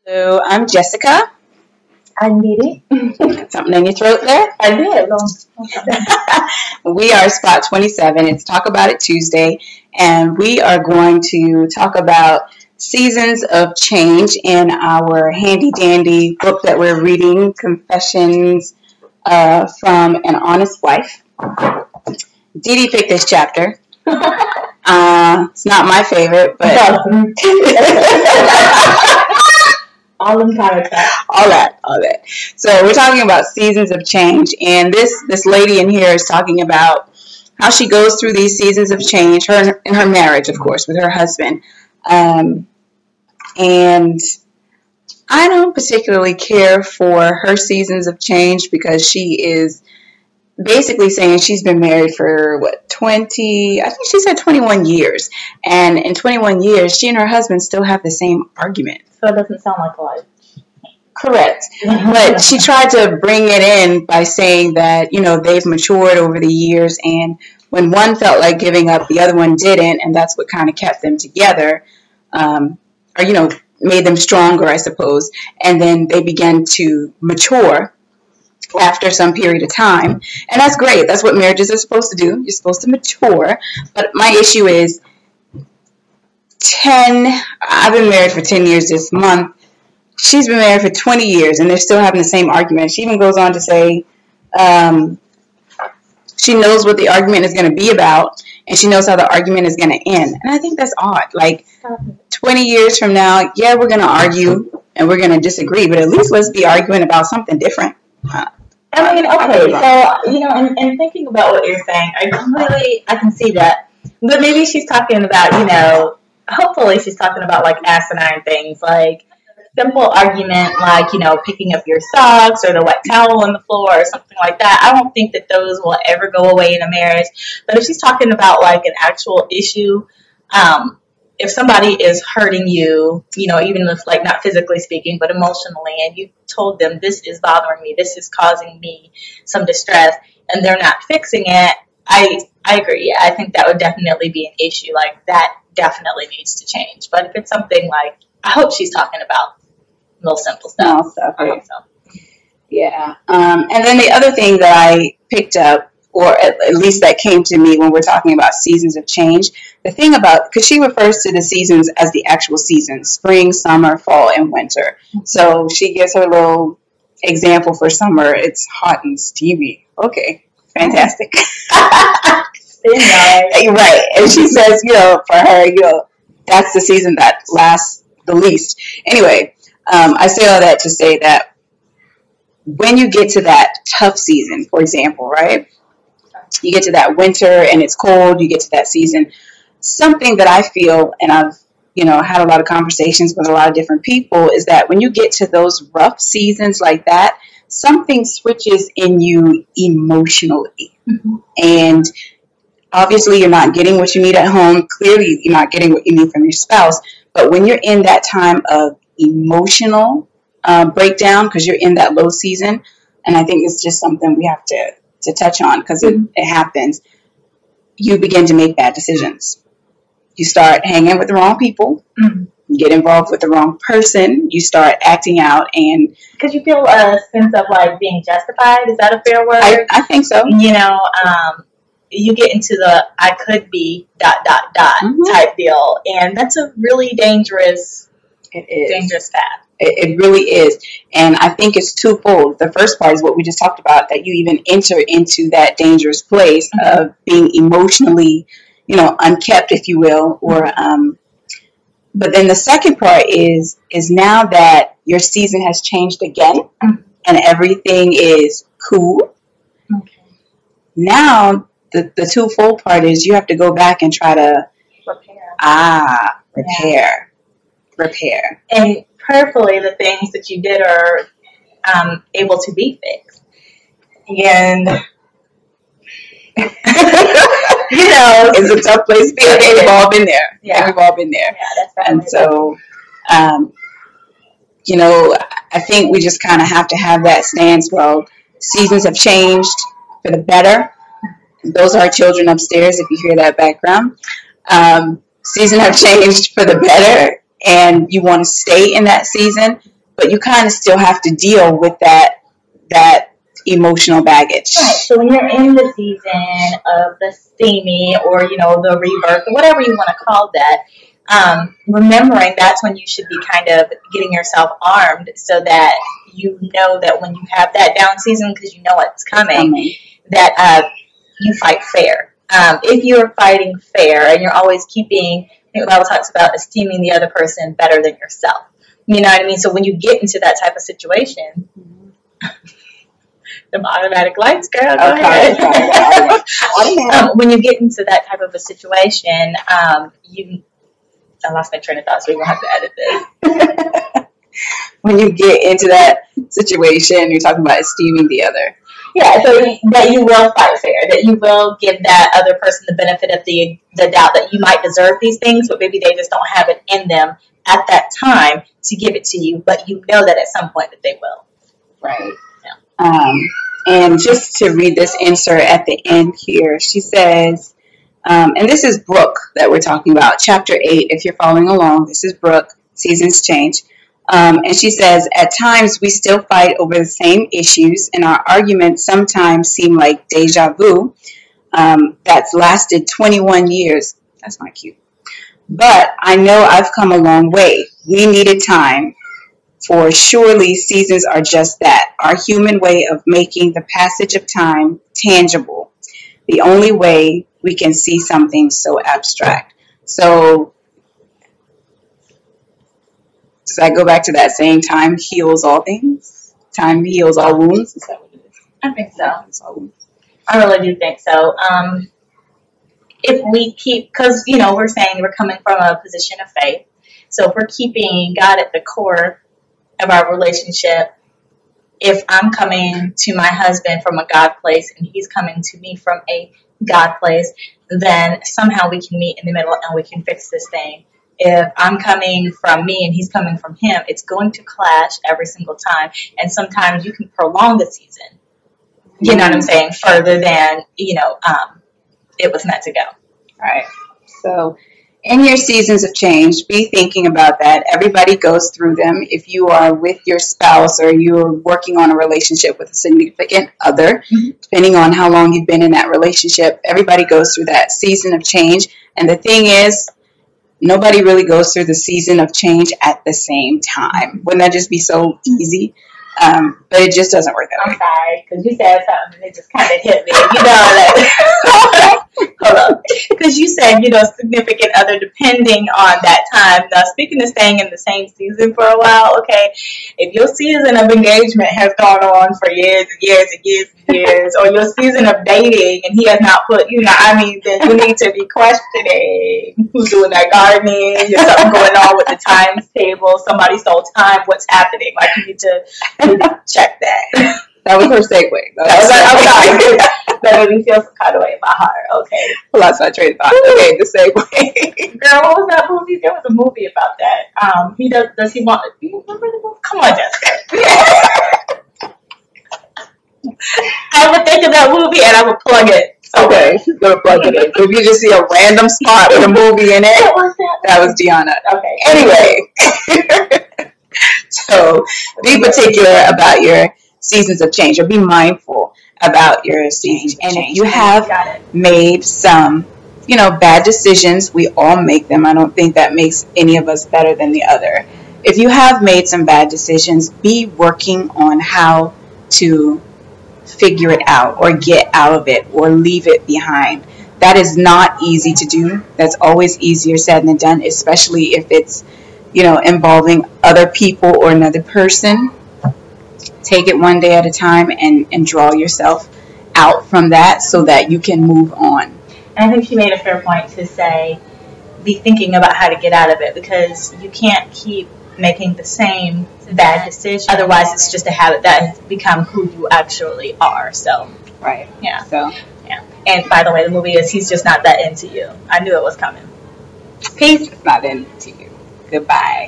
Hello, I'm Jessica. I'm Didi. Something in your throat there? I did. We are Spot 27. It's Talk About It Tuesday, and we are going to talk about seasons of change in our handy dandy book that we're reading, Confessions from an Honest Wife. Didi picked this chapter. It's not my favorite, but all entire time. all that. So we're talking about seasons of change, and this lady in here is talking about how she goes through these seasons of change, her in her marriage, of course, with her husband. And I don't particularly care for her seasons of change because she is basically saying she's been married for 20, I think she said 21 years. And in 21 years, she and her husband still have the same argument. So it doesn't sound like a lot. Correct. But she tried to bring it in by saying that, they've matured over the years, and when one felt like giving up, the other one didn't, and that's what kind of kept them together, made them stronger, I suppose. And then they began to mature after some period of time. And that's great. That's what marriages are supposed to do. You're supposed to mature. But my issue is I've been married for 10 years this month. She's been married for 20 years, and they're still having the same argument. She even goes on to say she knows what the argument is going to be about, and she knows how the argument is going to end. And I think that's odd. Like, 20 years from now, yeah, we're going to argue, and we're going to disagree, but at least let's be arguing about something different. I mean, okay, so, and thinking about what you're saying, I can see that. But maybe she's talking about, hopefully she's talking about, like, asinine things, like simple argument, like, picking up your socks or the wet towel on the floor or something like that. I don't think that those will ever go away in a marriage. But if she's talking about, like, an actual issue, if somebody is hurting you, even if, like, not physically speaking, but emotionally, and you told them, this is bothering me, this is causing me some distress, and they're not fixing it, I agree. Yeah, I think that would definitely be an issue. Like, that definitely needs to change. But if it's something like, I hope she's talking about little simple stuff. I hope so. Yeah. And then the other thing that I picked up, or at least that came to me when we're talking about seasons of change, the thing about, because she refers to the seasons as the actual seasons, spring, summer, fall, and winter. So she gives her little example for summer. It's hot and steamy. Okay, fantastic. Right. And she says, for her, that's the season that lasts the least. Anyway, I say all that to say that when you get to that tough season, for example, right? You get to that winter and it's cold, you get to that season. Something that I feel, and I've, had a lot of conversations with a lot of different people, is that when you get to those rough seasons like that, something switches in you emotionally. Mm-hmm. And obviously you're not getting what you need at home. Clearly you're not getting what you need from your spouse. But when you're in that time of emotional breakdown, because you're in that low season, and I think it's just something we have to touch on, because it happens, you begin to make bad decisions. You start hanging with the wrong people, you get involved with the wrong person, you start acting out, and because you feel a sense of, like, being justified. Is that a fair word? I think so. You get into the I could be ... type deal, and that's a really dangerous path. It really is. And I think it's twofold. The first part is what we just talked about, that you even enter into that dangerous place of being emotionally, unkept, if you will, or but then the second part is now that your season has changed again and everything is cool. Okay. Now the twofold part is you have to go back and try to repair. And prayerfully, the things that you did are able to be fixed. And it's a tough place to be. We've all been there. Yeah, we've all been there. Yeah, that's right. And so, I think we just kind of have to have that stance. Well, seasons have changed for the better. Those are our children upstairs, if you hear that background. Seasons have changed for the better, and you want to stay in that season. but you kind of still have to deal with that emotional baggage. Right. So when you're in the season of the steamy, or the rebirth, or whatever you want to call that, remembering that's when you should be kind of getting yourself armed, so that you know that when you have that down season, because you know what's coming, that you fight fair. If you're fighting fair and you're always keeping, I think the Bible talks about esteeming the other person better than yourself. You know what I mean? So when you get into that type of situation, them automatic lights, girl. Go ahead. When you get into that type of a situation, I lost my train of thought, so we're going to have to edit this. When you get into that situation, you're talking about esteeming the other. Yeah, so that you will fight fair, that you will give that other person the benefit of the doubt that you might deserve these things, but maybe they just don't have it in them at that time to give it to you, but you know that at some point that they will. Right. And just to read this insert at the end here, she says, and this is Brooke that we're talking about, chapter 8, if you're following along, this is Brooke, Seasons Change. And she says, at times we still fight over the same issues, and our arguments sometimes seem like deja vu that's lasted 21 years. That's not cute. But I know I've come a long way. We needed time. For surely seasons are just that, our human way of making the passage of time tangible, the only way we can see something so abstract. So, does that go back to that saying, time heals all things? Time heals all wounds? Is that what it is? I think so. I really do think so. If we keep, because, we're saying we're coming from a position of faith. So if we're keeping God at the core of our relationship, if I'm coming to my husband from a God place and he's coming to me from a God place, then somehow we can meet in the middle and we can fix this thing. If I'm coming from me and he's coming from him, it's going to clash every single time. And sometimes you can prolong the season, you know what I'm saying, further than, it was meant to go. Right. So in your seasons of change, be thinking about that. Everybody goes through them. If you are with your spouse or you're working on a relationship with a significant other, depending on how long you've been in that relationship, everybody goes through that season of change. And the thing is, nobody really goes through the season of change at the same time. Wouldn't that just be so easy? But it just doesn't work that way. I'm sorry, because you said something and it just kind of hit me. Hold on. Because you said, significant other depending on that time. Now, speaking of staying in the same season for a while, okay, if your season of engagement has gone on for years and years and years and years, or your season of dating and he has not put, then you need to be questioning who's doing that gardening, there's something going on with the times table, somebody stole time, what's happening? Like, you need to check that. That was her segue. That made me feel some kind of way in my heart. Okay. Well, that's my train of thought. Okay, the segue. Girl, what was that movie? There was a movie about that. He does he want, do you remember the movie? Come on, Jessica. I would think of that movie and I would plug it. Okay, she's going to plug it in. If you just see a random spot with a movie in it, that was Deanna. Okay. Anyway. So, be particular about your seasons of change, or be mindful about your seasons of change. And if you have made some, bad decisions, we all make them. I don't think that makes any of us better than the other. If you have made some bad decisions, be working on how to figure it out or get out of it or leave it behind. That is not easy to do. That's always easier said than done, especially if it's, involving other people or another person. Take it one day at a time and draw yourself out from that so that you can move on. And I think she made a fair point to say, be thinking about how to get out of it, because you can't keep making the same bad decision. Otherwise, it's just a habit that has become who you actually are. So, right. Yeah. So, yeah. And by the way, the movie is He's Just Not That Into You. I knew it was coming. Peace. It's not into you. Goodbye.